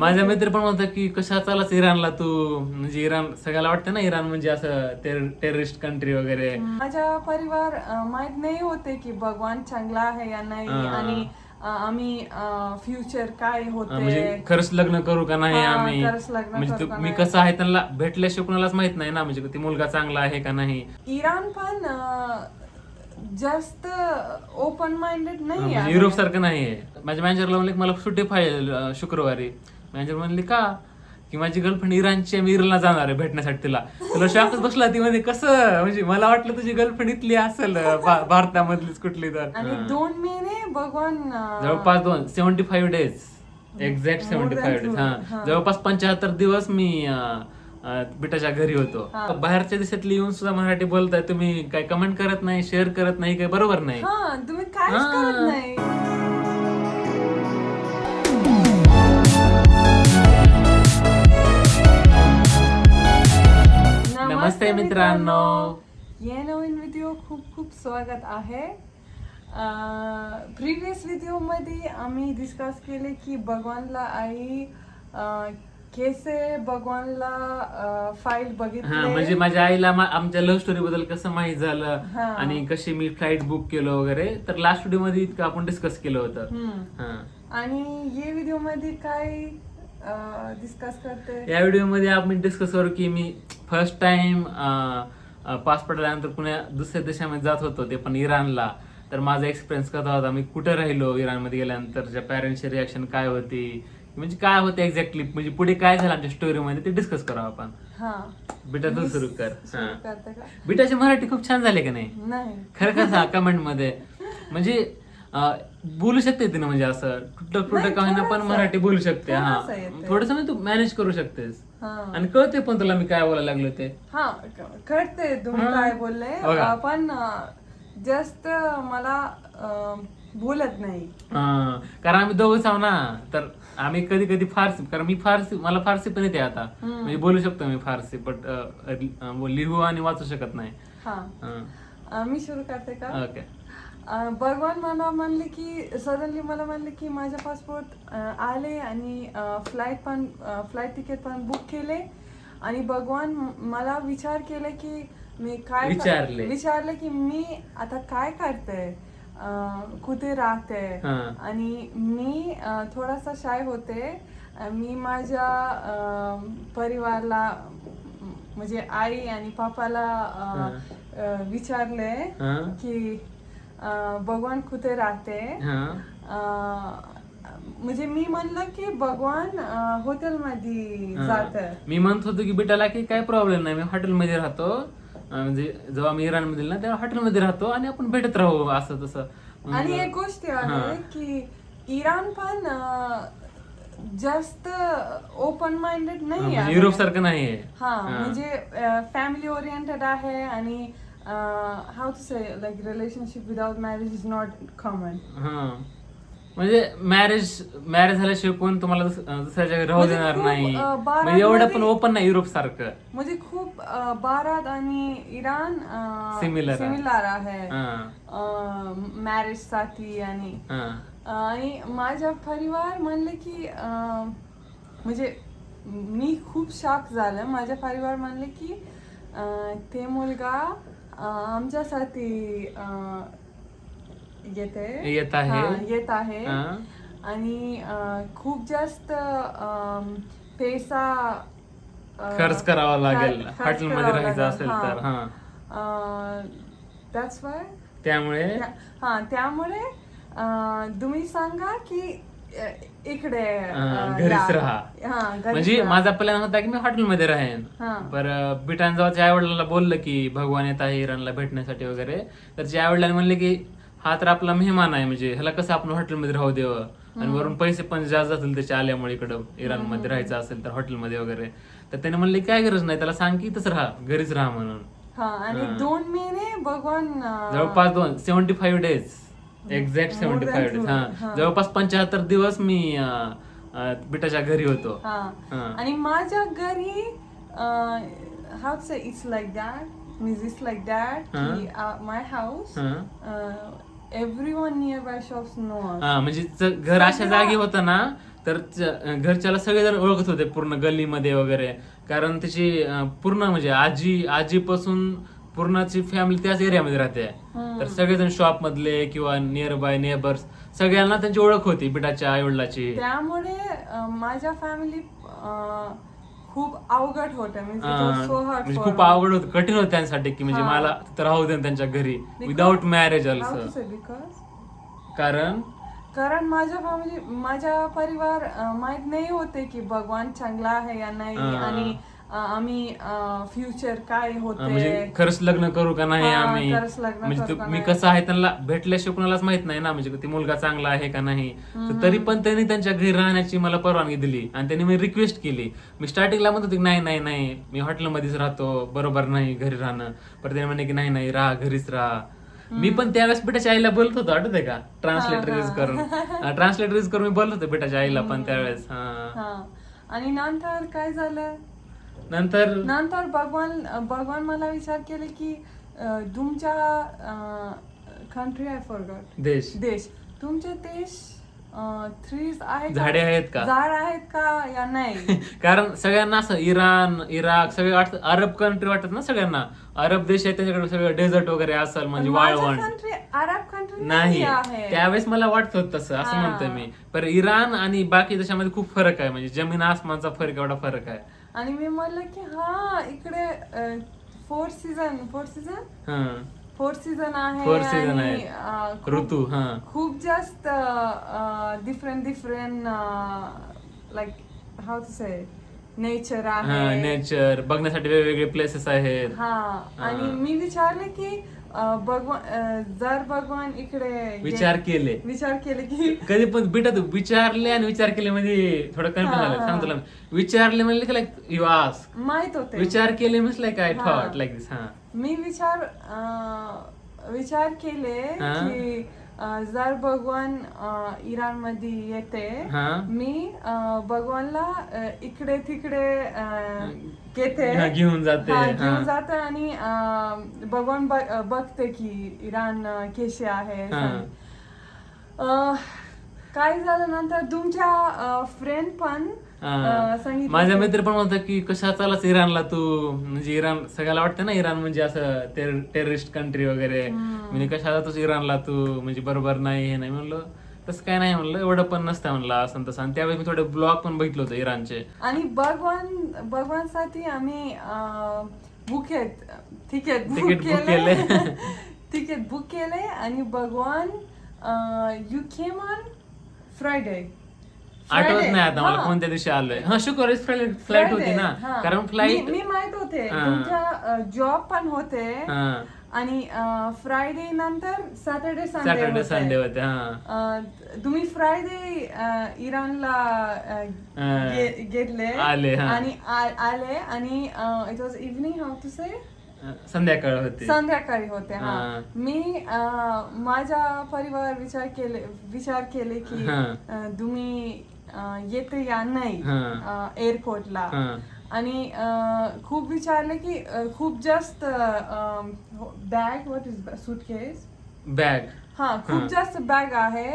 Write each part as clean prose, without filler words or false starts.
माझ्या मित्र पण म्हणतात की कशा चालाच इराणला तू, म्हणजे इराण सगळ्याला वाटतं ना इराण म्हणजे असं टेररिस्ट कंट्री वगैरे. माझा परिवार माहित नाही होते की भगवान चांगला आहे या नाही आणि आम्ही फ्युचर काय म्हणजे होते खरंच लग्न करू का नाही आम्ही, खरंच लग्न म्हणजे करू का मी नाही. कसं आहे त्यांना भेटल्याशिवाय कुणालाच माहित नाही ना, म्हणजे ती मुलगा चांगला आहे का नाही. इराण पण जास्त ओपन माइंडेड नाही म्हणजे आहे. युरोप सारखं नाहीये. माझ्या मॅनेजरला म्हणले की मला सुट्टी पाहिजे शुक्रवारी. मॅनेजर म्हणले का, की माझी गर्लफ्रेंड इराणची आहे, मी इराणला जाणार आहे भेटण्यासाठी तिला. तुला शॉकच बसला. ती म्हणजे कसं, म्हणजे मला वाटलं तुझी गर्लफ्रेंड इथली असेल भारतामधलीच कुठली तर. आणि 2 महिने भगवान जवळपास 75 डेज, एक्झॅक्ट 75 डेज. हा, जवळपास 75 दिवस मी बिटाच्या घरी होतो. बाहेरच्या देशातली येऊन सुद्धा मराठी बोलताय तुम्ही, काय कमेंट करत नाही, शेअर करत नाही, काय बरोबर नाही. तुम्ही काहीच करत नाही. नमस्ते मित्रांनो, या नवीन व्हिडिओ खूप खूप स्वागत आहे. प्रिव्हियस व्हिडिओ मध्ये आम्ही डिस्कस केले की भगवानला आई केसे भगवानला फाईल बघितले. म्हणजे माझ्या आईला आमच्या लव्ह स्टोरी बद्दल कसं माहित झालं आणि कशी मी फ्लाईट बुक केलं वगैरे, तर लास्ट व्हिडिओ मध्ये इतकं आपण डिस्कस केलं होतं. आणि या व्हिडिओ मध्ये काय डिस्कस करते, या व्हिडिओ मध्ये आपण डिस्कस करू की मी फर्स्ट टाइम पासपोर्ट आल्यानंतर पुण्या दुसऱ्या देशामध्ये जात होतो, ते पण इराणला. तर माझा एक्सपिरियन्स कसा होता, मी कुठे राहिलो इराणमध्ये गेल्यानंतर, पॅरेंट्सची रिॲक्शन काय होती, म्हणजे काय होते एक्झॅक्टली, म्हणजे पुढे काय झालं आमच्या स्टोरीमध्ये ते डिस्कस करू आपण. बेटा तू सुरू कर. बेटाची मराठी खूप छान झाले का नाही खरं कसं कमेंट मध्ये, म्हणजे बोलू शकते तिने, म्हणजे असं तुटक का होईना पण मराठी बोलू शकते. थोडस तू मॅनेज करू शकतेस आणि कळते पण तुला मी काय बोलायला लागलो ते. कळते तुम्ही काय बोलले, पण जास्त मला बोलत नाही. कारण आम्ही दोघंच आहो ना, तर आम्ही कधी कधी फारसी, कारण मला फारसी पण येते आता, म्हणजे बोलू शकतो मी फारसी, बट लिहू आणि वाचू शकत नाही. मी सुरू करते का? ओके. भगवान मला म्हणले की सडनली मला म्हणले की माझा पासपोर्ट आले आणि फ्लाईट तिकीट पण बुक केले. आणि भगवान मला विचार केले की मी काय विचारले की मी आता काय करते, कुठे राहते. आणि मी थोडासा शाय होते. मी माझ्या परिवाराला, म्हणजे आई आणि पापाला विचारले की भगवान कुठे राहते. म्हणजे मी म्हणलं की भगवान हॉटेलमध्ये जात. मी म्हणत होतो की बेटाला की काय प्रॉब्लेम नाही, मी हॉटेलमध्ये राहतो, म्हणजे जेव्हा मी इराणमध्ये ना तेव्हा हॉटेलमध्ये राहतो आणि आपण भेटत राहू असं तसं. आणि एक गोष्ट आहे की इराण पण जास्त ओपन माइंडेड नाही आहे, युरोप सारखं नाहीये. म्हणजे फॅमिली ओरिएंटेड आहे. आणि how to say, like relationship without marriage is not common. म्हणजे मॅरेज झाल्याशिवाय कोण तुम्हाला दुसऱ्या जागी राहू देणार नाही, म्हणजे एवढं पण ओपन नाही युरोप सारखं. म्हणजे खूप भारत आणि इराण सिमिलर आहे मॅरेज साठी. आणि माझा परिवार म्हणले की, म्हणजे मी खूप शॉक झालं. माझा परिवार म्हणले की ते मुलगा आमच्यासाठी येत आहे आणि खूप जास्त पैसा खर्च करावा लागेल हॉटेलमध्ये राहायचं असेल तर. That's why. त्यामुळे तुम्ही सांगा की इकडे घरीच राहा. म्हणजे माझा प्लॅन होता की मी हॉटेलमध्ये राहीन. बरं, बिटान जेव्हा आई वडिलांना बोललं की भगवान येत आहे इराणला भेटण्यासाठी वगैरे, तर आई वडिलांनी म्हणले की हा तर आपला मेहमान आहे, म्हणजे ह्याला कसं आपण हॉटेलमध्ये राहू देवं, आणि वरून पैसे पण जास्त जातील त्याच्या आल्यामुळे इकडं इराणमध्ये राहायचं असेल तर हॉटेलमध्ये वगैरे. तर त्याने म्हणले काय गरज नाही, त्याला सांग की इथंच राहा, घरीच राहा म्हणून. आणि 2 महिने भगवान जवळपास 75 डेज, एक्झॅक्ट 75 डेज. जवळपास 75 दिवस मी बिटाच्या घरी होतो. आणि माझ्या घरी how to say, it's like that, means it's like that की my house everyone nearby shops know. म्हणजे घर अशा जागी होतं ना तर घरच्याला सगळेजण ओळखत होते पूर्ण गल्लीमध्ये वगैरे, कारण त्याची पूर्ण म्हणजे आजीपासून पूर्णची फॅमिली त्याच एरियामध्ये राहते. तर सगळेजण शॉप मधले किंवा नियर बाय नेबर्स सगळ्यांना त्यांची ओळख होती बिटाच्या आई वडिलाची. त्यामुळे माझ्या फॅमिली खूप अवघड होत्या, म्हणजे खूप अवघड होत, कठीण होत त्यांच्यासाठी की म्हणजे मला तिथं राहू दे त्यांच्या घरी विदाउट मॅरेज ऑल्सो. कारण माझा परिवार माहित नाही होते की भगवान चांगला आहे या नाही, आणि आम्ही फ्युचर काय होते, म्हणजे खरंच लग्न करू का नाही आम्ही, म्हणजे मी कसं आहे त्यांना भेटल्याशिवाय कुणालाच माहित नाही ना, म्हणजे ती मुलगा चांगला आहे का नाही. तर तरी पण त्यांनी त्यांच्या घरी राहण्याची मला परवानगी दिली आणि त्यांनी मी रिक्वेस्ट केली. मी स्टार्टिंगला म्हणत होते नाही नाही नाही मी हॉटेलमध्येच राहतो, बरोबर नाही घरी राहणं. पण त्याने म्हणे की नाही नाही राहा, घरीच राहा. मी पण त्यावेळेस बेटाच्या आईला बोलत होतो, आठवत आहे का, ट्रान्सलेटर यूज करून मी बोलत होतो बेटाच्या आईला पण त्यावेळेस. आणि नंतर काय झालं, नंतर भगवान मला विचार केले की तुमच्या कंट्री आय फॉरगॉट, देश तुमचे देश ट्रीज आहेत, झाडे आहेत का या नाही. कारण सगळ्यांना असं इराक सगळे अरब कंट्री वाटत ना सगळ्यांना, अरब देश आहेत त्यांच्याकडे सगळं डेझर्ट वगैरे असेल, म्हणजे वाळवंट. अरब कंट्री नाही, त्यावेळेस मला वाटत होत तसं, असं म्हणतोय मी. पण इराण आणि बाकी देशामध्ये खूप फरक आहे, म्हणजे जमीन आसमानचा फरक, एवढा फरक आहे. आणि मी म्हणलं की हा इकडे 4 सीझन आहे, ऋतू खूप जास्त different like how to say nature आहे, नेचर बघण्यासाठी वेगवेगळे प्लेसेस आहेत. आणि मी विचारले की जर भगवान इकडे विचार केले की कधी पण बेटा तू विचारले आणि विचार केले म्हणजे थोडं कन्फ्युजन झालं. सांग तुला, विचारले म्हणले की लाईक यू आस्क, माहित होते. विचार केले means like I thought like this. मी विचार केले की जर भगवान इराण मध्ये येते, मी भगवानला इकडे तिकडे घेऊन जाते आणि भगवान बघते की इराण कसे आहे. काय झालं नंतर तुमच्या फ्रेंड पण माझ्या मित्र पण म्हणतात की कशा चालच इराणला तू, म्हणजे इराण सगळ्याला वाटतं ना इराण म्हणजे असं टेररिस्ट कंट्री वगैरे, म्हणजे कशाला तूच इराणला तू, म्हणजे बरोबर नाही हे नाही. म्हणलं तसं काय नाही, म्हणलं एवढं पण नसतं म्हणलं असं तसं. आणि त्यावेळी मी थोडे ब्लॉग पण बघितलं होतं इराणचे. आणि भगवानसाठी आम्ही तिकीट बुक केले आणि भगवान यू केम ऑन फ्रायडे, आठवत नाही आता मला कोणत्या दिवशी आलोय. शुक्रवारी फ्लाईट होती ना, कारण फ्लाईट मी माहित होते तुमच्या जॉब पण होते, आणि फ्रायडे नंतर सॅटर्डे संडे होते. तुम्ही फ्रायडे इराणला घेतले आले आणि it was evening, how to say, संध्याकाळी होते. मी माझा परिवार विचार केले की तुम्ही येते या नाही एअरपोर्टला, आणि खूप विचारले की खूप जास्त bag, what is suitcase, bag, खूप जास्त बॅग आहे.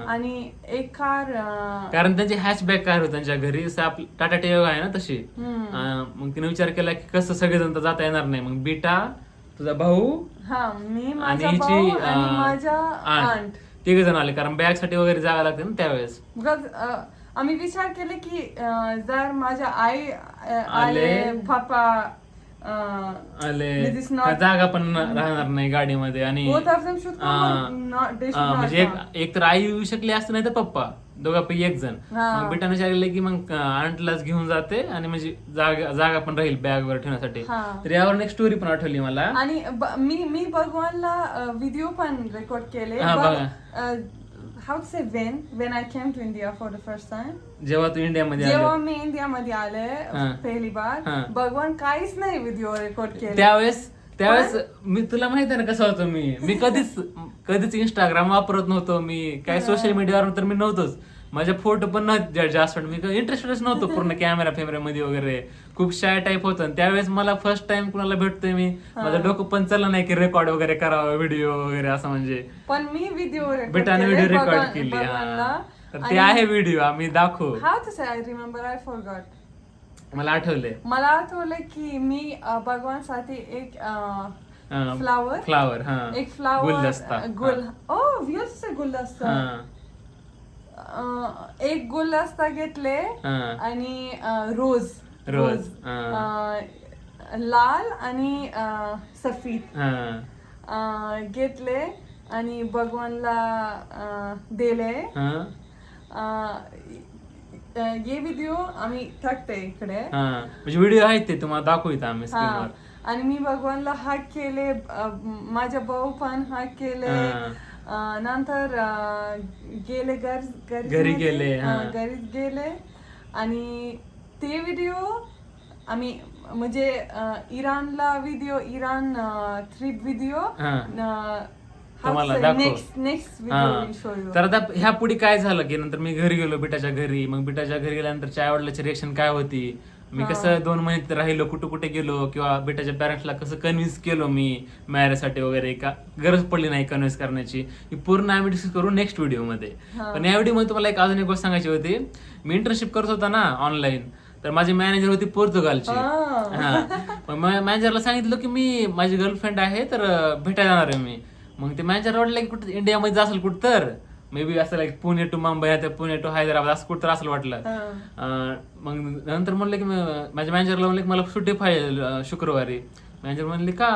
आणि एक कार, कारण त्यांची हॅचबॅग कार होती त्यांच्या घरी, टाटा टियागो आहे ना तशी. मग तिने विचार केला की कसं सगळेजण तर जाता येणार नाही, मग बेटा, तुझा भाऊ, मी, माझा भाऊ आणि माझा आंट, 3 जण आले, कारण बॅग साठी वगैरे जावं लागते ना त्यावेळेस. आम्ही विचार केले की जर माझ्या आई आले, पप्पा आले, जागा पण राहणार नाही गाडीमध्ये. आणि म्हणजे एक तर आई येऊ शकली असते, नाही तर पप्पा, दोघांपैकी एक जण. मग बेटाने विचारले की मग आंटलाच घेऊन जाते, आणि म्हणजे जागा पण राहील बॅग वर ठेवण्यासाठी. तर यावर एक स्टोरी पण आठवली मला. आणि मी भगवानला व्हिडिओ पण रेकॉर्ड केले. How to say when I came to India for the first time, जेव्हा मी इंडियामध्ये आले पहिली बार, भगवान काहीच नाही व्हिडिओ रेकॉर्ड केले. त्यावेळेस मी, तुला माहित आहे ना कसं होतं, मी कधीच इंस्टाग्राम वापरत नव्हतो, मी काय सोशल मीडियावर तर मी नव्हतोच, माझे फोटो पण नव्हते जास्त, मी इंटरेस्टच नव्हतो पूर्ण कॅमेऱ्यामध्ये वगैरे, खूप शाय टाईप होतं. त्यावेळेस मला फर्स्ट टाइम कुणाला भेटतोय मी, माझं डोकं पण चाललं नाही की रेकॉर्ड वगैरे करावं व्हिडिओ वगैरे असं, म्हणजे पण मी व्हिडिओ रेकॉर्ड केली. तर ते आहे व्हिडिओ, आम्ही दाखवू. How to say I remember, I forgot. मला आठवले. मला आठवलं की मी भगवानसाठी एक फ्लावर एक फ्लावर गुलदस्ता. गुलदस्ता एक गुलदस्ता घेतले आणि रोज लाल आणि सफेद घेतले आणि भगवानला दिले. ये व्हिडिओ आम्ही टाकते इकडे, म्हणजे व्हिडिओ आहेत ते तुम्हाला दाखवू आम्ही स्क्रीनवर. आणि मी भगवानला हाक केले, माझ्या भाऊ पण हाक केले. नंतर गेले घरी गेले आणि ते व्हिडिओ आम्ही म्हणजे इराणला व्हिडिओ, इराण ट्रिप व्हिडिओ तर आता ह्या पुढे काय झालं की नंतर मी घरी गेलो बिटाच्या घरी. मग बिटाच्या घरी गेल्यानंतर आई वडिलांची रिएक्शन काय होती, मी कसं 2 महिने राहिलो, कुठे कुठे गेलो, किंवा बेटाच्या पॅरेंट्सला कसं कन्व्हिन्स केलो मी मॅरेजसाठी वगैरे, का गरज पडली नाही कन्व्हिन्स करण्याची, ही पूर्ण आम्ही डिस्कस करू नेक्स्ट व्हिडिओ मध्ये. पण या व्हिडिओ मध्ये तुम्हाला अजून एक गोष्ट सांगायची होती. मी इंटर्नशिप करत होता ना ऑनलाईन, तर माझी मॅनेजर होती पोर्तुगालची. मग मॅनेजरला सांगितलं की मी माझी गर्लफ्रेंड आहे तर भेटायला जाणार आहे मी. मग ते मॅनेजर वाटलं की कुठं इंडियामध्ये असेल कुठं, तर मे बी असं like Pune to Mumbai, Pune to Hyderabad असं कुठं असं वाटलं. मग नंतर म्हणलं की माझ्या मॅनेजरला म्हणलं की मला सुट्टी पाहिजे शुक्रवारी. मॅनेजर म्हणले का,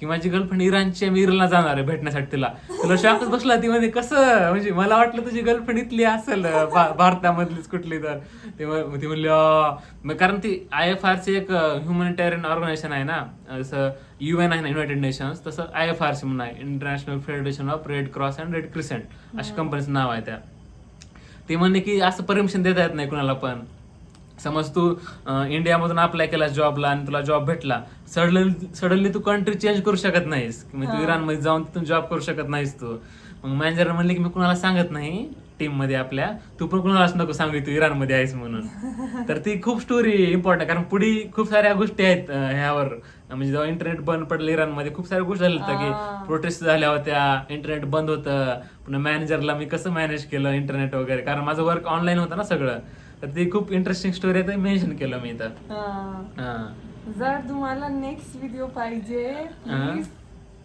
की माझी गर्लफ्रेंड इराणची, मी इराणला जाणार आहे भेटण्यासाठी तिला. तुला शॉकच बसला. ती म्हणजे कसं, म्हणजे मला वाटलं तुझी गर्लफ्रेंड इथली असेल भारतामधलीच कुठली. तर ती म्हणली कारण ती IFRC एक ह्युमॅनिटेरियन ऑर्गनायझेशन आहे ना, जसं UN आहे ना युनायटेड नेशन्स, तसं IFRC म्हणून आहे, international federation of red cross and red crescent, अशा कंपनीचं नाव आहे त्या. ती म्हणले की असं परमिशन देता येत नाही कुणाला पण. समज तू इंडियामधून अप्लाय केला जॉबला आणि तुला जॉब भेटला, सडनली तू कंट्री चेंज करू शकत नाहीस, तू इराणमध्ये जाऊन तिथून जॉब करू शकत नाहीस तू. मग मॅनेजर म्हणले की मी कुणाला सांगत नाही टीम मध्ये आपल्या, तू पण कुणालाच नको सांगू तू इराणमध्ये आहेस म्हणून. तर ती खूप स्टोरी इम्पॉर्टंट, कारण पुढे खूप साऱ्या गोष्टी आहेत ह्यावर. म्हणजे जेव्हा इंटरनेट बंद पडलं इराणमध्ये, खूप साऱ्या गोष्टी झाल्या होत्या की प्रोटेस्ट झाल्या होत्या, इंटरनेट बंद होतं. पुन्हा मॅनेजरला मी कसं मॅनेज केलं इंटरनेट वगैरे, कारण माझं वर्क ऑनलाईन होतं ना सगळं. तर ती खूप इंटरेस्टिंग स्टोरी आहे, मेन्शन केलं मी इथं. जर तुम्हाला नेक्स्ट व्हिडिओ पाहिजे, प्लीज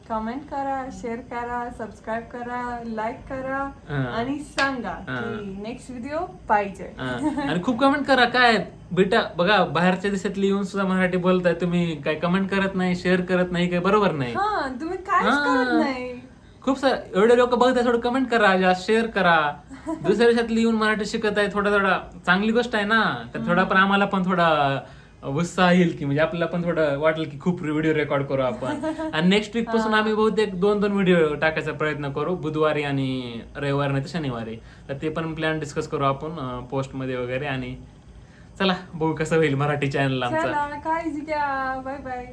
कमेंट करा, शेअर करा, सबस्क्राईब करा, लाईक करा आणि सांगा की नेक्स्ट व्हिडिओ पाहिजे. आणि खूप कमेंट करा. काय बेटा बघा, बाहेरच्या देशातली येऊन सुद्धा मराठी बोलताय तुम्ही, काय कमेंट करत नाही, शेअर करत नाही, काय बरोबर नाही. तुम्ही काय करत नाही. खूप सारे एवढे लोक बघताय, थोडं कमेंट करा, शेअर करा. दुसऱ्या देशातली येऊन मराठी शिकत आहे, थोडा चांगली गोष्ट आहे ना. तर थोडा पण आम्हाला पण थोडा उत्साह येईल की, म्हणजे आपल्याला पण थोडं वाटेल की खूप व्हिडिओ रेकॉर्ड करू आपण. आणि नेक्स्ट वीक पासून आम्ही बहुतेक 2 व्हिडिओ टाकायचा प्रयत्न करू, बुधवारी आणि रविवारी नाही तर शनिवारी. तर ते पण प्लॅन डिस्कस करू आपण पोस्ट मध्ये वगैरे. आणि चला बघू कसं होईल मराठी चॅनल आमचा. काळजी घ्या, बाय बाय.